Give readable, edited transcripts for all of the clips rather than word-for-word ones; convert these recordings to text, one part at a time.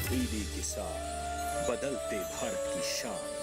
DD किसान, बदलते भारत की शान।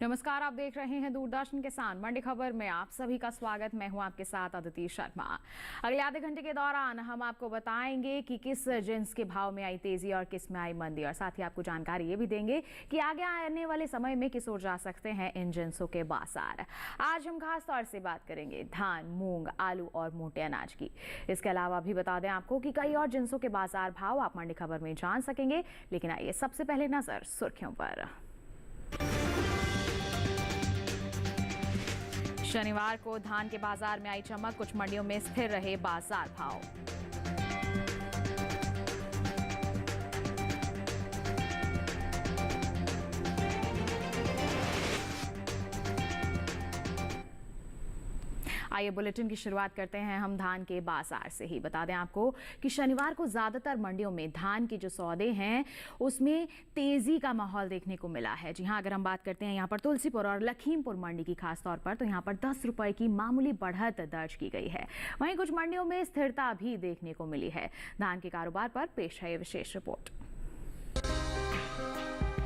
नमस्कार, आप देख रहे हैं दूरदर्शन किसान मंडी खबर में आप सभी का स्वागत। मैं हूं आपके साथ अदिति शर्मा। अगले आधे घंटे के दौरान हम आपको बताएंगे कि किस जिन्स के भाव में आई तेजी और किस में आई मंदी, और साथ ही आपको जानकारी ये भी देंगे कि आगे आने वाले समय में किस ओर जा सकते हैं इन जिन्सों के बाजार। आज हम खास तौर से बात करेंगे धान, मूंग, आलू और मोटे अनाज की। इसके अलावा भी बता दें आपको कि कई और जिन्सों के बाजार भाव आप मंडी खबर में जान सकेंगे। लेकिन आइए सबसे पहले नजर सुर्खियों पर। शनिवार को धान के बाजार में आई चमक, कुछ मंडियों में स्थिर रहे बाजार भाव। आइए बुलेटिन की शुरुआत करते हैं हम धान के बाजार से ही। बता दें आपको कि शनिवार को ज्यादातर मंडियों में धान के जो सौदे हैं उसमें तेजी का माहौल देखने को मिला है। जी हां, अगर हम बात करते हैं यहाँ पर तुलसीपुर और लखीमपुर मंडी की खास तौर पर, तो यहाँ पर 10 रुपए की मामूली बढ़त दर्ज की गई है। वहीं कुछ मंडियों में स्थिरता भी देखने को मिली है। धान के कारोबार पर पेश है विशेष रिपोर्ट।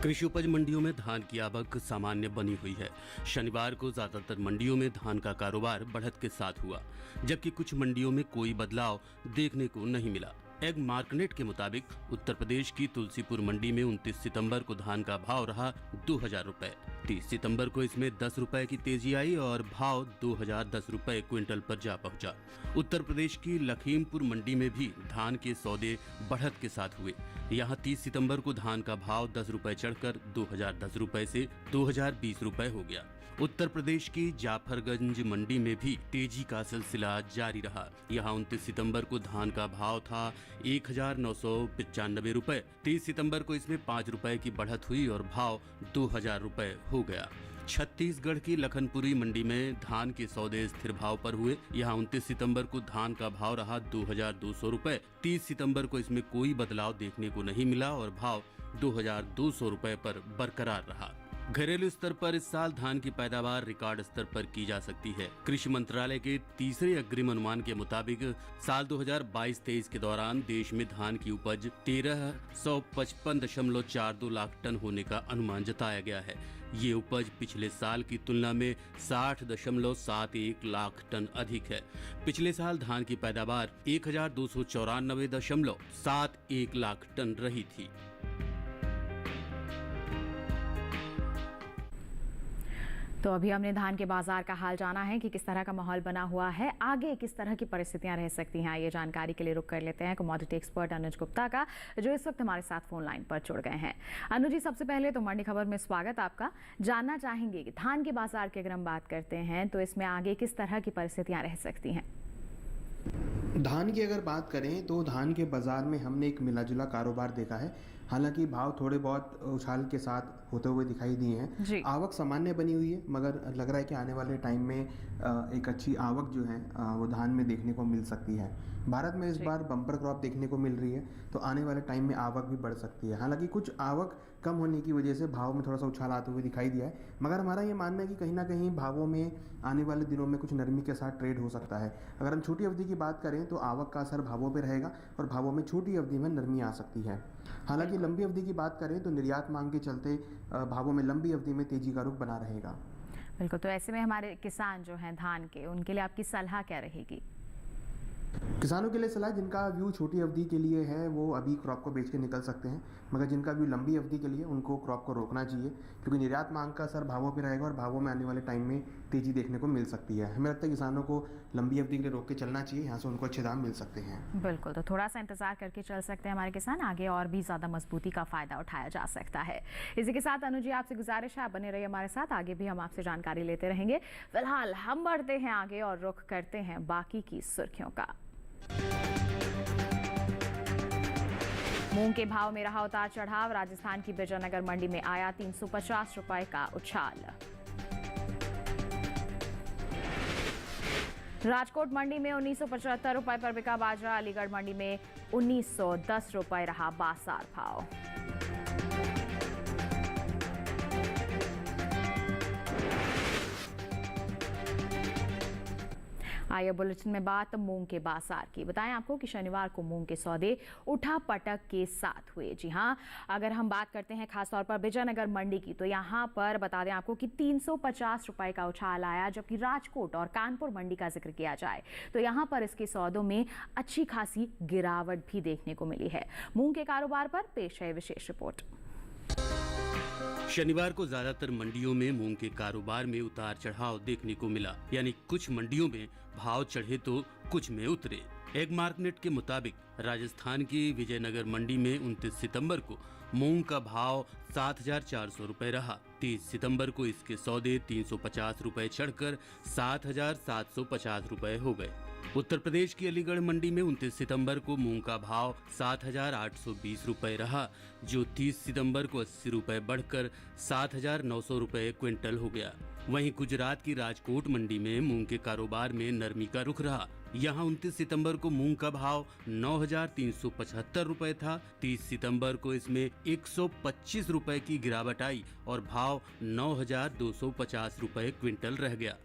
कृषि उपज मंडियों में धान की आवक सामान्य बनी हुई है। शनिवार को ज्यादातर मंडियों में धान का कारोबार बढ़त के साथ हुआ, जबकि कुछ मंडियों में कोई बदलाव देखने को नहीं मिला। एग मार्केट के मुताबिक उत्तर प्रदेश की तुलसीपुर मंडी में 29 सितंबर को धान का भाव रहा 2000 रुपए। 30 सितंबर को इसमें 10 रुपए की तेजी आई और भाव 2010 रुपए क्विंटल पर जा पहुंचा। उत्तर प्रदेश की लखीमपुर मंडी में भी धान के सौदे बढ़त के साथ हुए। यहाँ 30 सितंबर को धान का भाव 10 रुपए चढ़कर 2010 रुपए से 2020 रुपए हो गया। उत्तर प्रदेश की जाफरगंज मंडी में भी तेजी का सिलसिला जारी रहा। यहाँ 29 सितंबर को धान का भाव था 1995 रुपए। 30 सितंबर को इसमें 5 रुपए की बढ़त हुई और भाव 2000 रुपए हो गया। छत्तीसगढ़ की लखनपुरी मंडी में धान के सौदे स्थिर भाव पर हुए। यहाँ 29 सितंबर को धान का भाव रहा 2200 रुपए। 30 सितंबर को इसमें कोई बदलाव देखने को नहीं मिला और भाव 2200 रुपए पर बरकरार रहा। घरेलू स्तर पर इस साल धान की पैदावार रिकॉर्ड स्तर पर की जा सकती है। कृषि मंत्रालय के तीसरे अग्रिम अनुमान के मुताबिक साल 2022-23 के दौरान देश में धान की उपज 1355.42 लाख टन होने का अनुमान जताया गया है। ये उपज पिछले साल की तुलना में 60.71 लाख टन अधिक है। पिछले साल धान की पैदावार 1294.71 लाख टन रही थी। तो अभी हमने धान के बाजार का हाल जाना है कि किस तरह का माहौल बना हुआ है, आगे किस तरह की परिस्थितियां रह सकती हैं। ये जानकारी के लिए रुक कर लेते हैं कमोडिटी एक्सपर्ट अनुज गुप्ता का, जो इस वक्त हमारे साथ फोन लाइन पर जुड़ गए हैं। अनुज जी, सबसे पहले तो मंडी खबर में स्वागत आपका। जानना चाहेंगे कि धान के बाजार की अगर हम बात करते हैं तो इसमें आगे किस तरह की परिस्थितियां रह सकती हैं। धान की अगर बात करें तो धान के बाजार में हमने एक मिला जुला कारोबार देखा है। हालांकि भाव थोड़े बहुत उछाल के साथ होते हुए दिखाई दिए हैं। आवक सामान्य बनी हुई है, मगर लग रहा है कि आने वाले टाइम में एक अच्छी आवक जो है वो धान में देखने को मिल सकती है। भारत में इस बार बम्पर क्रॉप देखने को मिल रही है, तो आने वाले टाइम में आवक भी बढ़ सकती है। हालांकि कुछ आवक कम होने की वजह से भाव में थोड़ा सा उछाल आते हुए दिखाई दिया है, मगर हमारा ये मानना है कि कहीं ना कहीं भावों में आने वाले दिनों में कुछ नरमी के साथ ट्रेड हो सकता है। अगर हम छोटी अवधि की बात करें तो आवक का असर भावों पर रहेगा और भावों में छोटी अवधि में नरमी आ सकती है। हालांकि लंबी अवधि की बात करें तो निर्यात मांग के चलते भावों में लंबी अवधि में तेजी का रुख बना रहेगा। बिल्कुल, तो ऐसे में हमारे किसान जो हैं धान के, उनके लिए आपकी सलाह क्या रहेगी? किसानों के लिए सलाह, जिनका व्यू छोटी अवधि के लिए है वो अभी क्रॉप को बेच के निकल सकते हैं, मगर जिनका व्यू लंबी अवधि के लिए उनको क्रॉप को रोकना चाहिए, क्योंकि निर्यात मांग का असर भावों पर रहेगा और भावों में आने वाले टाइम में तेजी देखने को मिल सकती है। हमें लगता है किसानों को लंबी अवधि के लिए रोक के चलना चाहिए, यहाँ से उनको अच्छे दाम मिल सकते हैं। बिल्कुल, तो थोड़ा सा इंतजार करके चल सकते हैं हमारे किसान, आगे और भी ज्यादा मजबूती का फायदा उठाया जा सकता है। इसी के साथ अनुज जी, आपसे गुजारिश है आप बने रहिए हमारे साथ, आगे भी हम आपसे जानकारी लेते रहेंगे। फिलहाल हम बढ़ते हैं आगे और रुख करते हैं बाकी की सुर्खियों का। मूंग के भाव में रहा उतार चढ़ाव। राजस्थान की विजयनगर मंडी में आया 350 रुपए का उछाल। राजकोट मंडी में 1975 रुपए पर बिका बाजरा। अलीगढ़ मंडी में 1910 रुपए रहा बाजार भाव। आइए बुलेटिन में बात मूंग के बाजार की। बताएं आपको कि शनिवार को मूंग के सौदे उठापटक के साथ हुए। जी हां, अगर हम बात करते हैं खासतौर पर विजयनगर मंडी की, तो यहां पर बता दें आपको कि 350 रुपए का उछाल आया। जबकि राजकोट और कानपुर मंडी का जिक्र किया जाए तो यहां पर इसके सौदों में अच्छी खासी गिरावट भी देखने को मिली है। मूंग के कारोबार पर पेश है विशेष रिपोर्ट। शनिवार को ज्यादातर मंडियों में मूंग के कारोबार में उतार चढ़ाव देखने को मिला। यानी कुछ मंडियों में भाव चढ़े तो कुछ में उतरे। एग मार्केट के मुताबिक राजस्थान की विजयनगर मंडी में 29 सितंबर को मूंग का भाव 7,400 रुपए रहा। 30 सितंबर को इसके सौदे 350 रुपए चढ़कर 7,750 रुपए हो गए। उत्तर प्रदेश की अलीगढ़ मंडी में 29 सितंबर को मूंग का भाव 7,820 रुपए रहा, जो 30 सितंबर को 80 रुपए बढ़कर 7,900 रुपए क्विंटल हो गया। वहीं गुजरात की राजकोट मंडी में मूंग के कारोबार में नरमी का रुख रहा। यहां 29 सितंबर को मूंग का भाव 9,375 रुपए था। 30 सितंबर को इसमें 125 रुपए की गिरावट आई और भाव 9,250 रुपए क्विंटल रह गया।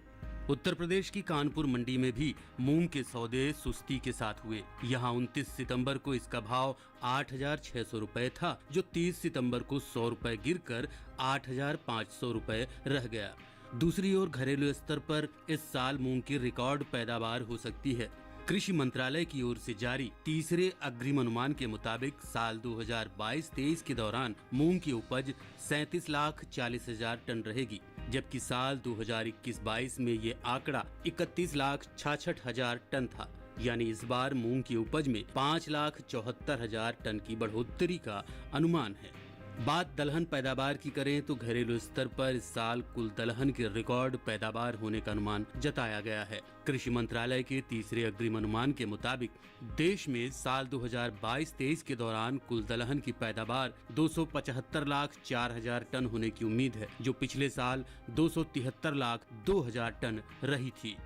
उत्तर प्रदेश की कानपुर मंडी में भी मूंग के सौदे सुस्ती के साथ हुए। यहां 29 सितंबर को इसका भाव 8,600 रुपए था, जो 30 सितंबर को 100 रुपए गिरकर 8,500 रुपए रह गया। दूसरी ओर घरेलू स्तर पर इस साल मूंग की रिकॉर्ड पैदावार हो सकती है। कृषि मंत्रालय की ओर से जारी तीसरे अग्रिम अनुमान के मुताबिक साल 2022-23 के दौरान मूंग की उपज 37,40,000 टन रहेगी, जबकि साल 2021-22 में ये आंकड़ा 31,66,000 टन था। यानी इस बार मूंग की उपज में 5,74,000 टन की बढ़ोतरी का अनुमान है। बात दलहन पैदावार की करें तो घरेलू स्तर पर इस साल कुल दलहन की रिकॉर्ड पैदावार होने का अनुमान जताया गया है। कृषि मंत्रालय के तीसरे अग्रिम अनुमान के मुताबिक देश में साल 2022-23 के दौरान कुल दलहन की पैदावार 275,04,000 टन होने की उम्मीद है, जो पिछले साल 273,02,000 टन रही थी।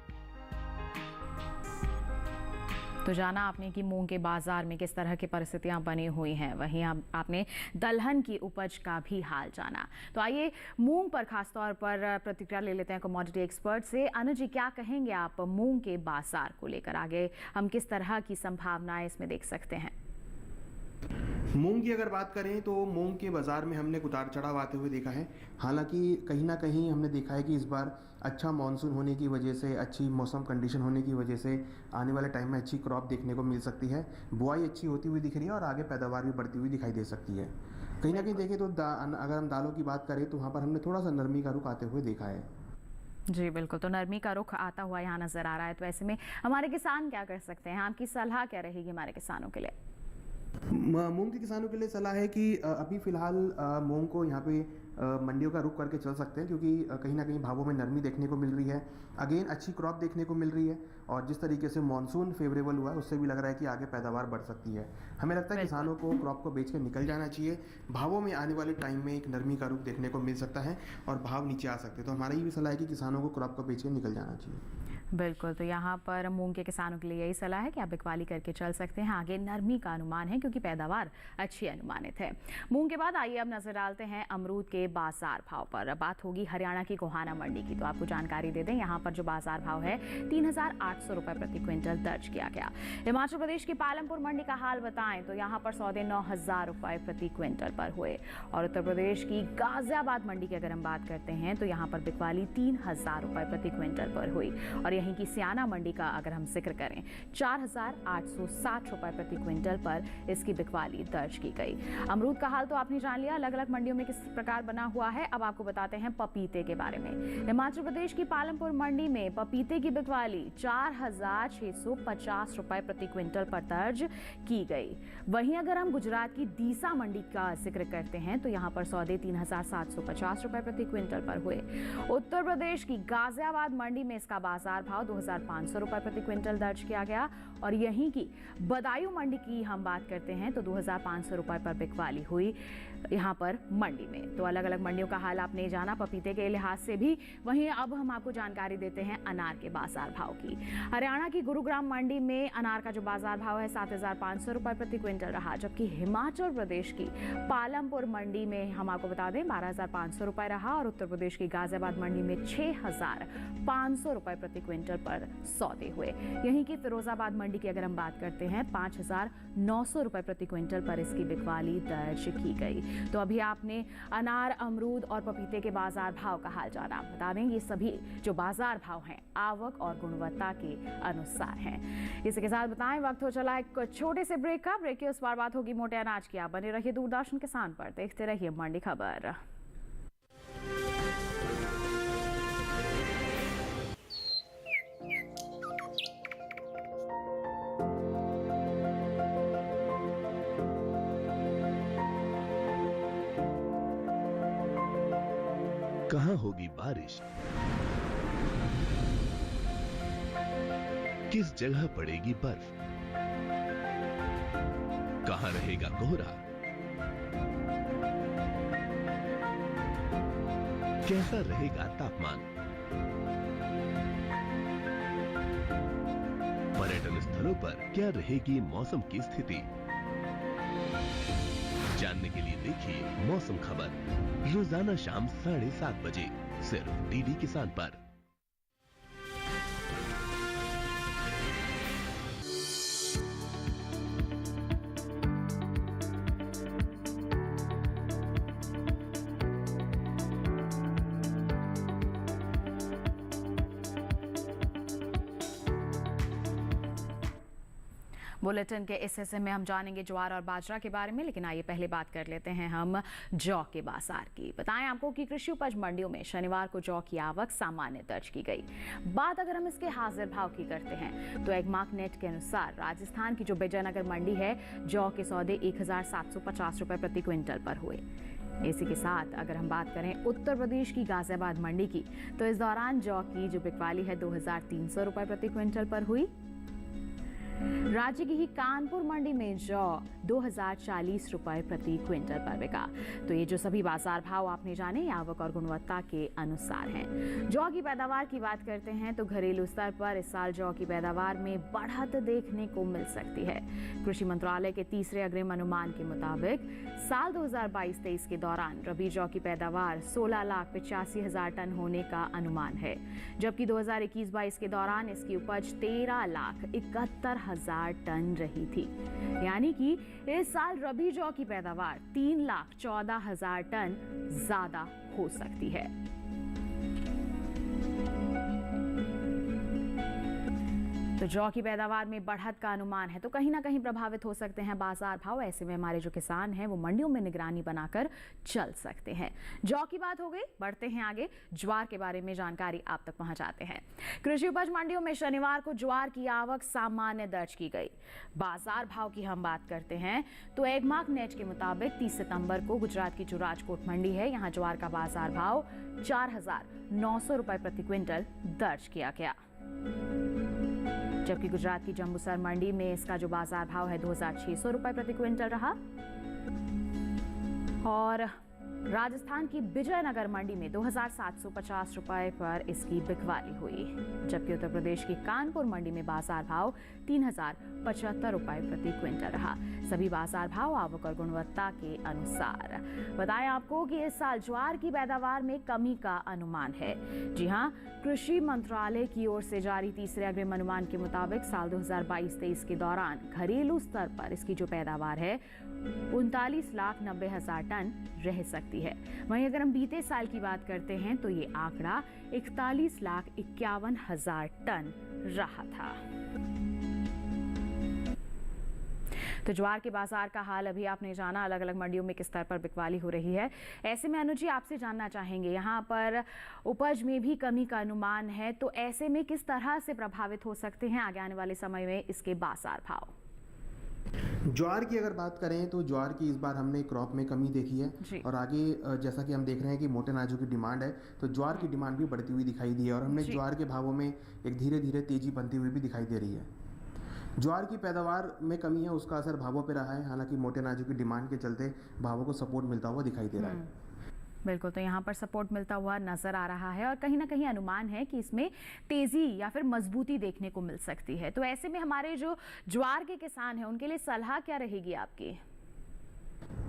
तो जाना आपने कि मूंग के बाजार में किस तरह की परिस्थितियां बनी हुई हैं। वहीं आपने दलहन की उपज का भी हाल जाना। तो आइए मूंग पर खासतौर पर प्रतिक्रिया ले लेते हैं कमोडिटी एक्सपर्ट से। अनुज जी, क्या कहेंगे आप मूंग के बाजार को लेकर? आगे हम किस तरह की संभावनाएं इसमें देख सकते हैं? मूंग की अगर बात करें तो मूंग के बाज़ार में हमने उतार चढ़ाव आते हुए देखा है। हालांकि कहीं ना कहीं हमने देखा है कि इस बार अच्छा मानसून होने की वजह से, अच्छी मौसम कंडीशन होने की वजह से आने वाले टाइम में अच्छी क्रॉप देखने को मिल सकती है। बुआई अच्छी होती हुई दिख रही है और आगे पैदावार भी बढ़ती हुई दिखाई दे सकती है। कहीं ना कहीं देखें तो अगर हम दालों की बात करें तो वहाँ पर हमने थोड़ा सा नरमी का रुख आते हुए देखा है। जी बिल्कुल, तो नरमी का रुख आता हुआ यहाँ नजर आ रहा है। तो ऐसे में हमारे किसान क्या कर सकते हैं? आपकी सलाह क्या रहेगी हमारे किसानों के लिए? मूंग के किसानों के लिए सलाह है कि अभी फिलहाल मूंग को यहाँ पे मंडियों का रुख करके चल सकते हैं, क्योंकि कहीं ना कहीं भावों में नरमी देखने को मिल रही है। अगेन अच्छी क्रॉप देखने को मिल रही है और जिस तरीके से मानसून फेवरेबल हुआ है उससे भी लग रहा है कि आगे पैदावार बढ़ सकती है। हमें लगता है किसानों को क्रॉप को बेच कर निकल जाना चाहिए। भावों में आने वाले टाइम में एक नरमी का रुख देखने को मिल सकता है और भाव नीचे आ सकते हैं। तो हमारा ये भी सलाह है कि किसानों को क्रॉप को बेच कर निकल जाना चाहिए। बिल्कुल, तो यहाँ पर मूंग के किसानों के लिए यही सलाह है कि आप बिकवाली करके चल सकते हैं। आगे नरमी का अनुमान है क्योंकि पैदावार अच्छी अनुमानित है। मूंग के बाद आइए अब नजर डालते हैं अमरूद के बाजार भाव पर। बात होगी हरियाणा की गोहाना मंडी की। तो आपको जानकारी दे दें, यहाँ पर जो बाजार भाव है 3,800 रुपए प्रति क्विंटल दर्ज किया गया। हिमाचल प्रदेश की पालमपुर मंडी का हाल बताएं तो यहाँ पर सौदे 9,000 रुपए प्रति क्विंटल पर हुए। और उत्तर प्रदेश की गाजियाबाद मंडी की अगर हम बात करते हैं तो यहाँ पर बिकवाली 3,000 रुपए प्रति क्विंटल पर हुई। और यहीं की सियाना मंडी का अगर हम जिक्र करें 4,860 रुपए प्रति क्विंटल पर इसकी बिकवाली दर्ज की गई। अमरूद का हाल तो आपने जान लिया। अलग अलग मंडियों में किस प्रकार बना बना हुआ है। अब आपको बताते हैं पपीते के बारे में। हिमाचल प्रदेश की पालमपुर मंडी में पपीते की बिकवाली 4,650 रुपए प्रति क्विंटल पर दर्ज की गई। वहीं अगर हम गुजरात की दीसा मंडी का जिक्र करते हैं तो यहां पर सौदे 3,750 रुपए प्रति क्विंटल पर हुए। उत्तर प्रदेश की गाजियाबाद मंडी में इसका बाजार भाव 2,500 रुपए प्रति क्विंटल दर्ज किया गया और यहीं की बदायूं मंडी की हम बात करते हैं तो 2,500 रुपए पर बिकवाली हुई यहां पर मंडी में। तो अलग अलग मंडियों का हाल आपने जाना पपीते के लिहाज से भी। वहीं अब हम आपको जानकारी देते हैं अनार के बाजार भाव की। हरियाणा की गुरुग्राम मंडी में अनार का जो बाजार भाव है 7,500 रुपए प्रति क्विंटल रहा, जबकि हिमाचल प्रदेश की पालमपुर मंडी में हम आपको बता दें 12,500 रुपए रहा और उत्तर प्रदेश की गाजियाबाद मंडी में 6,500 रुपए प्रति क्विंटल पर सौदे हुए। यहीं की फिरोजाबाद मंडी की अगर हम बात करते हैं 5,900 रुपए प्रति क्विंटल पर इसकी बिकवाली दर्ज की गई। तो अभी आपने अनार, अमरूद और पपीते के बाजार भाव का हाल जाना। बता दें ये सभी जो बाजार भाव हैं आवक और गुणवत्ता के अनुसार हैं। इसी के साथ बताएं वक्त हो चला एक छोटे से ब्रेक का। ब्रेक के उस पार बात होगी मोटे अनाज की। आप बने रहिए दूरदर्शन किसान पर, देखते रहिए मंडी खबर। कहाँ होगी बारिश, किस जगह पड़ेगी बर्फ, कहाँ रहेगा कोहरा, कैसा रहेगा तापमान, पर्यटन स्थलों पर क्या रहेगी मौसम की स्थिति। जानने के लिए देखिए मौसम खबर रोजाना शाम 7:30 बजे सिर्फ डीडी किसान पर। बुलेटिन के इस हिस्से में हम जानेंगे ज्वार और बाजरा के बारे में, लेकिन आइए पहले बात कर लेते हैं हम जौ के बाजार की। बताएं आपको कि कृषि उपज मंडियों में शनिवार को जौ की आवक सामान्य दर्ज की गई। बात अगर हम इसके हाजिर भाव की करते हैं तो एगमार्क नेट के अनुसार राजस्थान की जो विजयनगर मंडी है जौ के सौदे 1,750 रुपए प्रति क्विंटल पर हुए। इसी के साथ अगर हम बात करें उत्तर प्रदेश की गाजियाबाद मंडी की तो इस दौरान जौ की जो बिकवाली है 2,300 रुपए प्रति क्विंटल पर हुई। राज्य की ही कानपुर मंडी में जौ 2,040 रुपए प्रति क्विंटल पर बिका। तो ये जो सभी बाजार भाव आपने जाने आवक और गुणवत्ता के अनुसार हैं। जौ की पैदावार की बात करते हैं तो घरेलू स्तर पर इस साल जौ की पैदावार में बढ़त देखने को मिल सकती है। कृषि मंत्रालय के तीसरे अग्रिम अनुमान के मुताबिक साल 2022-23 के दौरान रबी जौ की पैदावार 16,85,000 टन होने का अनुमान है, जबकि 2021-22 के दौरान इसकी उपज 13,71,000 टन रही थी। यानी कि इस साल रबी जौ की पैदावार 3,14,000 टन ज्यादा हो सकती है। तो जौ की पैदावार में बढ़त का अनुमान है तो कहीं ना कहीं प्रभावित हो सकते हैं बाजार भाव। ऐसे में हमारे जो किसान हैं वो मंडियों में निगरानी बनाकर चल सकते हैं। जौ की बात हो गई, बढ़ते हैं आगे ज्वार के बारे में जानकारी आप तक पहुंचाते हैं। कृषि उपज मंडियों में शनिवार को ज्वार की आवक सामान्य दर्ज की गई। बाजार भाव की हम बात करते हैं तो एगमार्क नेट के मुताबिक 30 सितंबर को गुजरात की जो राजकोट मंडी है यहाँ ज्वार का बाजार भाव 4,900 रुपए प्रति क्विंटल दर्ज किया गया, जबकि गुजरात की जंबूसर मंडी में इसका जो बाजार भाव है 2,600 रुपए प्रति क्विंटल रहा और राजस्थान की विजयनगर मंडी में 2,750 रुपए पर इसकी बिकवाली हुई, जबकि उत्तर प्रदेश की कानपुर मंडी में बाजार भाव 3,075 रुपए प्रति क्विंटल रहा। सभी बाजार भाव आवक और गुणवत्ता के अनुसार। बताएं आपको कि इस साल ज्वार की पैदावार में कमी का अनुमान है। जी हां, कृषि मंत्रालय की ओर से जारी तीसरे अग्रिम अनुमान के मुताबिक साल 2022-23 के दौरान घरेलू स्तर पर इसकी जो पैदावार है 39,90,000 टन रह सकती है। वहीं अगर हम बीते साल की बात करते हैं तो ये आंकड़ा 41,51,000 टन रहा था। तो ज्वार के बाजार का हाल अभी आपने जाना, अलग अलग मंडियों में किस स्तर पर बिकवाली हो रही है। ऐसे में अनुज जी आपसे जानना चाहेंगे, यहाँ पर उपज में भी कमी का अनुमान है, तो ऐसे में किस तरह से प्रभावित हो सकते हैं आगे आने वाले समय में इसके बाजार भाव? ज्वार की अगर बात करें तो ज्वार की इस बार हमने क्रॉप में कमी देखी है और आगे जैसा कि हम देख रहे हैं कि मोटे अनाजों की डिमांड है, तो ज्वार की डिमांड भी बढ़ती हुई दिखाई दी है और हमने ज्वार के भावों में एक धीरे धीरे तेजी बनती हुई भी दिखाई दे रही है। ज्वार की पैदावार में कमी है, उसका असर भावों पर रहा है, हालांकि मोटे अनाजों की डिमांड के चलते भावों को सपोर्ट मिलता हुआ दिखाई दे रहा है। बिल्कुल, तो यहाँ पर सपोर्ट मिलता हुआ नजर आ रहा है और कहीं ना कहीं अनुमान है कि इसमें तेजी या फिर मजबूती देखने को मिल सकती है। तो ऐसे में हमारे जो ज्वार के किसान हैं उनके लिए सलाह क्या रहेगी आपकी?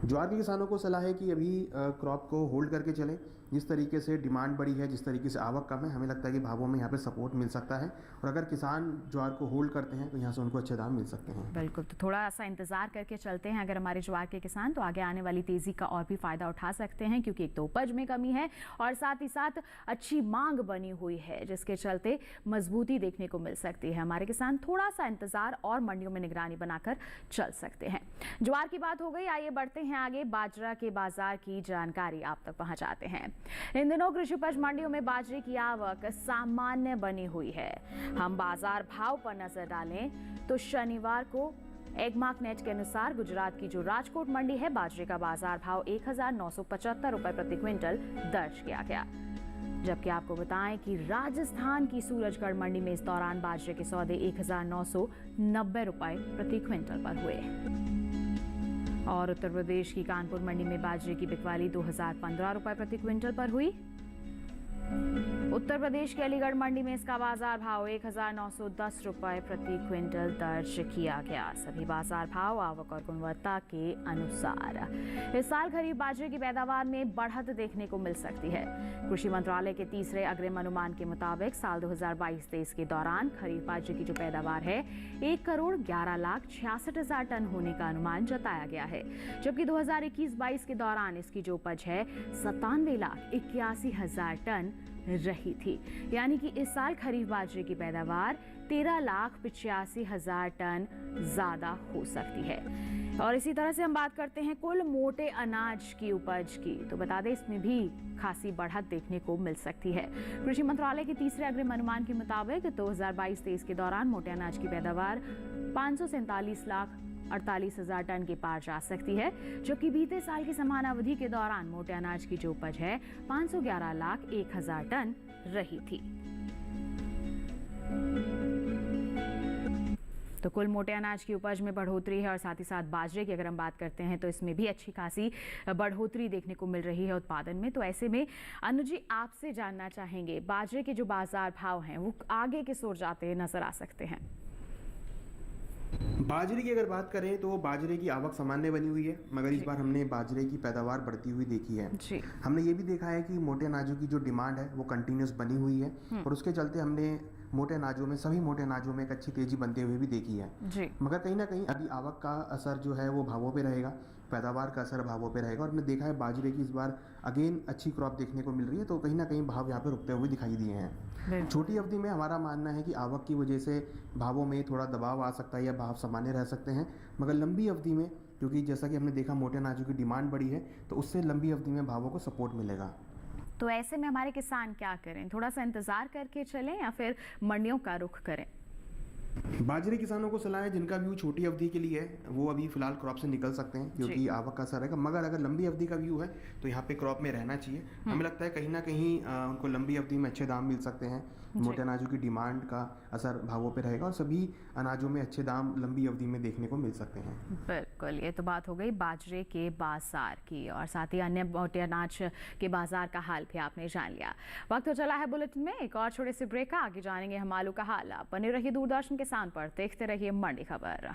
ज्वार के किसानों को सलाह है कि अभी क्रॉप को होल्ड करके चलें। जिस तरीके से डिमांड बढ़ी है, जिस तरीके से आवक कम है, हमें लगता है कि भावों में यहाँ पे सपोर्ट मिल सकता है और अगर किसान ज्वार को होल्ड करते हैं तो यहाँ से उनको अच्छे दाम मिल सकते हैं। बिल्कुल, तो थोड़ा सा इंतजार करके चलते हैं अगर हमारे ज्वार के किसान, तो आगे आने वाली तेजी का और भी फायदा उठा सकते हैं, क्योंकि एक तो उपज में कमी है और साथ ही साथ अच्छी मांग बनी हुई है, जिसके चलते मजबूती देखने को मिल सकती है। हमारे किसान थोड़ा सा इंतजार और मंडियों में निगरानी बनाकर चल सकते हैं। ज्वार की बात हो गई, आइए बढ़ते हैं आगे, बाजरा के बाजार की जानकारी आप तक पहुंचाते हैं। इन दिनों कृषि उपज मंडियों में बाजरे की आवक सामान्य बनी हुई है। हम बाजार भाव पर नजर डालें तो शनिवार को एगमार्क नेट के अनुसार गुजरात की जो राजकोट मंडी है, बाजरे का बाजार भाव 1975 रुपए प्रति क्विंटल दर्ज किया गया। जबकि आपको बताएं कि राजस्थान की सूरजगढ़ मंडी में इस दौरान बाजरे के सौदे 1990 रुपए प्रति क्विंटल पर हुए और उत्तर प्रदेश की कानपुर मंडी में बाजरे की बिकवाली 2015 रुपए प्रति क्विंटल पर हुई। उत्तर प्रदेश के अलीगढ़ मंडी में इसका बाजार भाव 1910 रुपए प्रति क्विंटल दर्ज किया गया। सभी बाजार भाव आवक और गुणवत्ता के अनुसार। इस साल खरीफ बाजरे की पैदावार में बढ़त देखने को मिल सकती है। कृषि मंत्रालय के तीसरे अग्रिम अनुमान के मुताबिक साल 2022-23 के दौरान खरीफ बाजरे की जो पैदावार है 1,11,66,000 टन होने का अनुमान जताया गया है, जबकि 2021-22 के दौरान इसकी जो उपज है 97,81,000 टन रही थी। यानी कि इस साल खरीफ बाजरे की पैदावार 13,85,000 टन ज्यादा हो सकती है। और इसी तरह से हम बात करते हैं कुल मोटे अनाज की उपज की, तो बता दें इसमें भी खासी बढ़त देखने को मिल सकती है। कृषि मंत्रालय के तीसरे अग्रिम अनुमान के मुताबिक 2022-23 के दौरान मोटे अनाज की पैदावार 547,48,000 टन के पार जा सकती है, जबकि बीते साल की समान अवधि के दौरान मोटे अनाज की जो उपज है 511,01,000 टन रही थी। तो कुल मोटे अनाज की उपज में बढ़ोतरी है और साथ ही साथ बाजरे की अगर हम बात करते हैं तो इसमें भी अच्छी खासी बढ़ोतरी देखने को मिल रही है उत्पादन में। तो ऐसे में अनुज जी आपसे जानना चाहेंगे, बाजरे के जो बाजार भाव हैं वो आगे किस ओर जाते नजर आ सकते हैं? बाजरे की अगर बात करें तो बाजरे की आवक सामान्य बनी हुई है, मगर इस बार हमने बाजरे की पैदावार बढ़ती हुई देखी है। हमने ये भी देखा है कि मोटे अनाजों की जो डिमांड है वो कंटिन्यूस बनी हुई है और उसके चलते हमने मोटे अनाजों में, सभी मोटे अनाजों में एक अच्छी तेजी बनते हुए भी देखी है। मगर कहीं ना कहीं अभी आवक का असर जो है वो भावों पे रहेगा, पैदावार का असर भावों पे रहेगा और हमने देखा है बाजरे की इस बार अगेन अच्छी क्रॉप देखने को मिल रही है, तो कहीं ना कहीं भाव यहाँ पे रुकते हुए दिखाई दिए हैं। छोटी अवधि में हमारा मानना है कि आवक की वजह से भावों में थोड़ा दबाव आ सकता है या भाव सामान्य रह सकते हैं, मगर लंबी अवधि में, क्योंकि जैसा कि हमने देखा मोटे अनाजों की डिमांड बढ़ी है, तो उससे लंबी अवधि में भावों को सपोर्ट मिलेगा। तो ऐसे में हमारे किसान क्या करें? थोड़ा सा इंतजार करके चलें या फिर मंडियों का रुख करें? बाजरे किसानों को सलाह है जिनका व्यू छोटी अवधि के लिए है वो अभी फिलहाल क्रॉप से निकल सकते हैं, क्योंकि आवक का असर रहेगा। मगर अगर लंबी अवधि का व्यू है तो यहाँ पे क्रॉप में रहना चाहिए। हमें लगता है कहीं ना कहीं उनको लंबी अवधि में अच्छे दाम मिल सकते हैं। मोटे अनाजों की डिमांड का असर भावों पे रहेगा और सभी अनाजों में अच्छे दाम लंबी अवधि में देखने को मिल सकते हैं। बिल्कुल, ये तो बात हो गई बाजरे के बाजार की और साथ ही अन्य मोटे अनाज के बाजार का हाल भी आपने जान लिया। वक्त हो चला है बुलेटिन में एक और छोटे से ब्रेक का, आगे जानेंगे हम आलू का हाल। बने रहिए दूरदर्शन किसान पर, देखते रहिए मंडी खबर।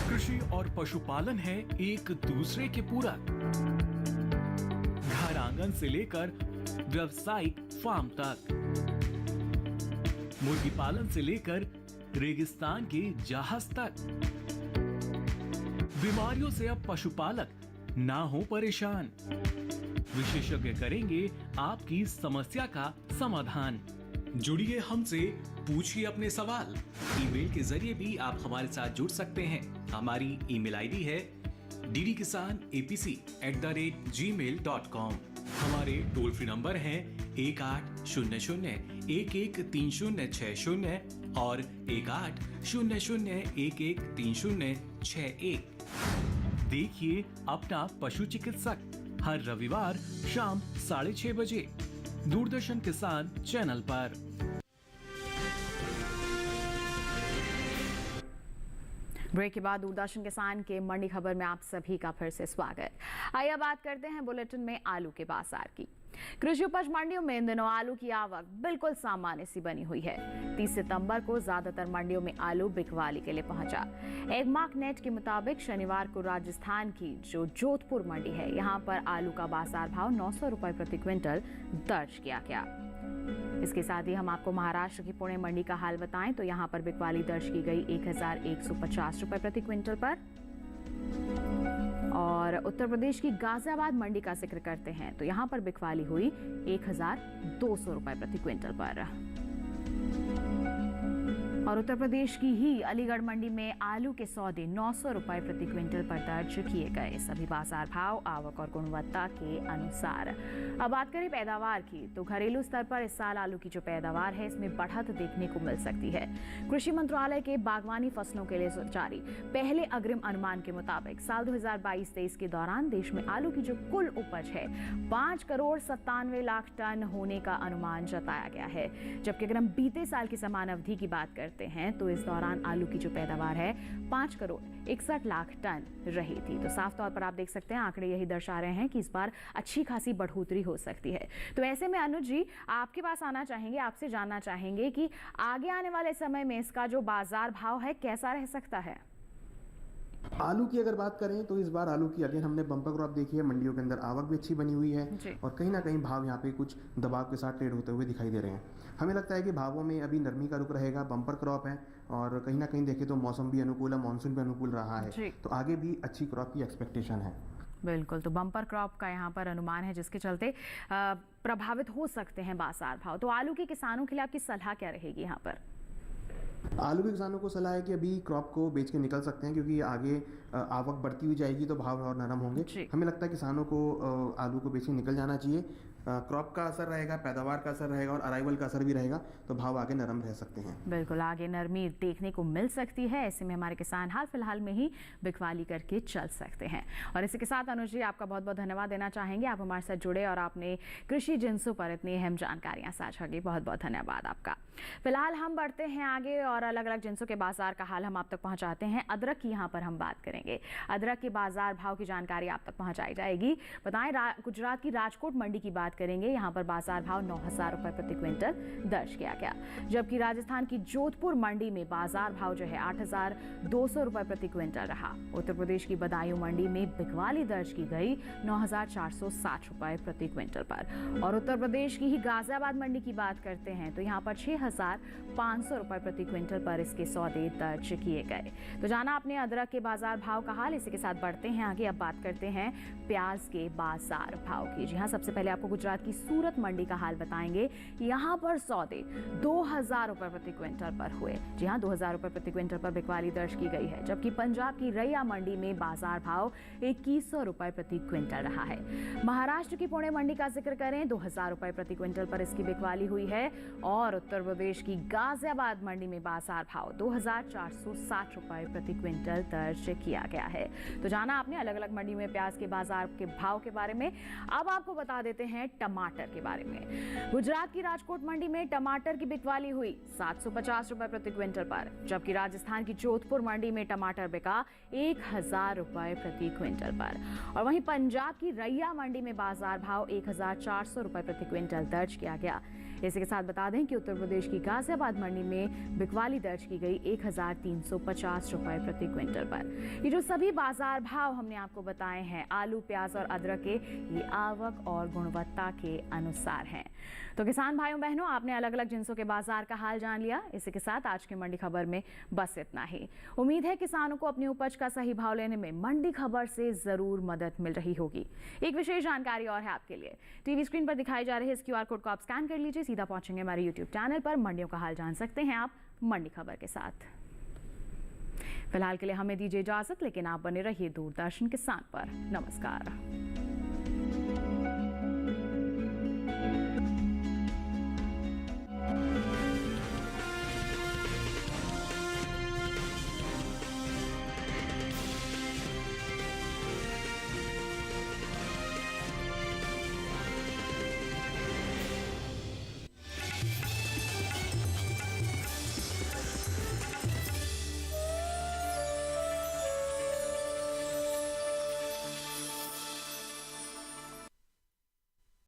कृषि और पशुपालन है एक दूसरे के पूरक। घर आंगन से लेकर व्यावसायिक फार्म तक, मुर्गी पालन से लेकर रेगिस्तान के जहाज तक, बीमारियों से अब पशुपालक ना हो परेशान। विशेषज्ञ करेंगे आपकी समस्या का समाधान। जुड़िए हमसे, पूछिए अपने सवाल। ईमेल के जरिए भी आप हमारे साथ जुड़ सकते हैं। हमारी ईमेल आईडी है ddkisanapc@gmail.com। हमारे टोल फ्री नंबर हैं 1800-113060 और 1800-113061। देखिए अपना पशु चिकित्सक हर रविवार शाम 6:30 बजे दूरदर्शन किसान चैनल पर। ब्रेक के बाद दूरदर्शन किसान के मंडी खबर में आप सभी का फिर से स्वागत। आइए बात करते हैं बुलेटिन में आलू के बाजार की। कृषि उपज मंडियों में इन दिनों आलू की आवक बिल्कुल सामान्य सी बनी हुई है। 30 सितंबर को ज्यादातर मंडियों में आलू बिकवाली के लिए पहुंचा। एगमार्क नेट के मुताबिक शनिवार को राजस्थान की जो जोधपुर मंडी है, यहां पर आलू का बाजार भाव 900 रुपए प्रति क्विंटल दर्ज किया गया। इसके साथ ही हम आपको महाराष्ट्र की पुणे मंडी का हाल बताएं तो यहां पर बिकवाली दर्ज की गई 1150 रुपए प्रति क्विंटल पर। और उत्तर प्रदेश की गाजियाबाद मंडी का जिक्र करते हैं तो यहां पर बिकवाली हुई 1200 रुपए प्रति क्विंटल पर। और उत्तर प्रदेश की ही अलीगढ़ मंडी में आलू के सौदे 900 रुपए प्रति क्विंटल पर दर्ज किए गए। सभी बाजार भाव आवक और गुणवत्ता के अनुसार। अब बात करें पैदावार की तो घरेलू स्तर पर इस साल आलू की जो पैदावार है इसमें बढ़त देखने को मिल सकती है। कृषि मंत्रालय के बागवानी फसलों के लिए जारी पहले अग्रिम अनुमान के मुताबिक साल 2022-23 के दौरान देश में आलू की जो कुल उपज है 5,97,00,000 टन होने का अनुमान जताया गया है। जबकि अगर हम बीते साल की समान अवधि की बात करते हैं तो इस दौरान आलू की जो पैदावार है 5,61,00,000 टन रही थी। तो साफ तौर पर आप देख सकते हैं आंकड़े यही दर्शा रहे हैं कि इस बार अच्छी खासी बढ़ोतरी हो सकती है। तो ऐसे में अनुज जी आपके पास आना चाहेंगे, आपसे जानना चाहेंगे कि आगे आने वाले समय में इसका जो बाजार भाव है कैसा रह सकता है। आलू की अगर बात करें तो इस बार आलू की अगेन हमने बम्पर क्रॉप देखी है। मंडियों के अंदर आवक भी अच्छी बनी हुई है और कहीं ना कहीं भाव यहाँ पे कुछ दबाव के साथ ट्रेड होते हुए दिखाई दे रहे हैं। हमें लगता है कि भावों में अभी नरमी का रुख रहेगा। बम्पर क्रॉप है और कहीं ना कहीं देखें तो मौसम भी अनुकूल है, मानसून भी अनुकूल रहा है, तो आगे भी अच्छी क्रॉप की एक्सपेक्टेशन है। बिल्कुल, तो बम्पर क्रॉप का यहाँ पर अनुमान है जिसके चलते प्रभावित हो सकते हैं बाजार भाव। तो आलू के किसानों के लिए आपकी सलाह क्या रहेगी यहाँ पर? आलू के किसानों को सलाह है कि अभी क्रॉप को बेच के निकल सकते हैं क्योंकि आगे आवक बढ़ती हुई जाएगी तो भाव और नरम होंगे। हमें लगता है किसानों को आलू को बेच के निकल जाना चाहिए। क्रॉप का असर रहेगा, पैदावार का असर रहेगा और अराइवल का असर भी रहेगा, तो भाव आगे नरम रह सकते हैं। बिल्कुल, आगे नरमी देखने को मिल सकती है। ऐसे में हमारे किसान हाल फिलहाल में ही बिकवाली करके चल सकते हैं। और इसी के साथ अनुज जी आपका बहुत बहुत धन्यवाद देना चाहेंगे। आप हमारे साथ जुड़े और आपने कृषि जिन्सों पर इतनी अहम जानकारियां साझा की। बहुत बहुत धन्यवाद आपका। फिलहाल हम बढ़ते हैं आगे और अलग अलग जिन्सों के बाजार का हाल हम आप तक पहुंचाते हैं। अदरक की यहाँ पर हम बात करेंगे। अदरक के बाजार भाव की जानकारी आप तक पहुंचाई जाएगी। बताएं गुजरात की राजकोट मंडी की बात करेंगे। यहाँ पर बाजार भाव 9,000 रुपए प्रति क्विंटल दर्ज किया गया। जबकि राजस्थान की जोधपुर मंडी में बाजार भाव जो है 8,200 रुपए प्रति क्विंटल रहा। उत्तर प्रदेश की बदायूं मंडी में बिकवाली दर्ज की गई 9,460 रुपए प्रति क्विंटल पर। और उत्तर प्रदेश की ही गाजियाबाद मंडी की बात करते हैं तो यहाँ पर 6,500 रुपए प्रति क्विंटल पर इसके सौदे दर्ज किए गए। तो जाना आपने अदरक के बाजार भाव का हाल। इसी के साथ बढ़ते हैं आगे। अब बात करते हैं प्याज के बाजार भाव की। जी हाँ, सबसे पहले आपको गुजरात की सूरत मंडी का हाल बताएंगे। यहाँ पर सौदे 2,000 रुपए प्रति क्विंटल पर हुए। जी हाँ, 2,000 रुपए प्रति क्विंटल पर बिकवाली दर्ज की गई है। जबकि पंजाब की रैया मंडी में बाजार भाव 2,100 रुपए प्रति क्विंटल रहा है। महाराष्ट्र की पुणे मंडी का जिक्र करें 2,000 रुपए प्रति क्विंटल पर इसकी बिकवाली हुई है। और उत्तर प्रदेश की गाजियाबाद मंडी में बाजार भाव 2,460 रुपए प्रति क्विंटल दर्ज किया गया है। तो जाना आपने अलग अलग मंडी में प्याज के बाजार के भाव के बारे में। अब आपको बता देते हैं टमाटर के बारे में। गुजरात की राजकोट मंडी में टमाटर की बिकवाली हुई 750 रुपए प्रति क्विंटल पर। जबकि राजस्थान की जोधपुर मंडी में टमाटर बिका 1,000 रुपए प्रति क्विंटल पर। और वहीं पंजाब की रैया मंडी में बाजार भाव 1,400 रुपए प्रति क्विंटल दर्ज किया गया। इसी के साथ बता दें कि उत्तर प्रदेश की गाजियाबाद मंडी में बिकवाली दर्ज की गई 1350 रुपए प्रति क्विंटल पर। ये जो सभी बाजार भाव हमने आपको बताए हैं आलू, प्याज और अदरक के, ये आवक और गुणवत्ता के अनुसार हैं। तो किसान भाइयों बहनों, आपने अलग अलग जिंसों के बाजार का हाल जान लिया। इसी के साथ आज की मंडी खबर में बस इतना ही। उम्मीद है किसानों को अपनी उपज का सही भाव लेने में मंडी खबर से जरूर मदद मिल रही होगी। एक विशेष जानकारी और है आपके लिए, टीवी स्क्रीन पर दिखाई जा रहे इस QR कोड को आप स्कैन कर लीजिए, सीधा पहुंचेंगे हमारे YouTube चैनल पर। मंडियों का हाल जान सकते हैं आप मंडी खबर के साथ। फिलहाल के लिए हमें दीजिए इजाजत, लेकिन आप बने रहिए दूरदर्शन किसान पर। नमस्कार।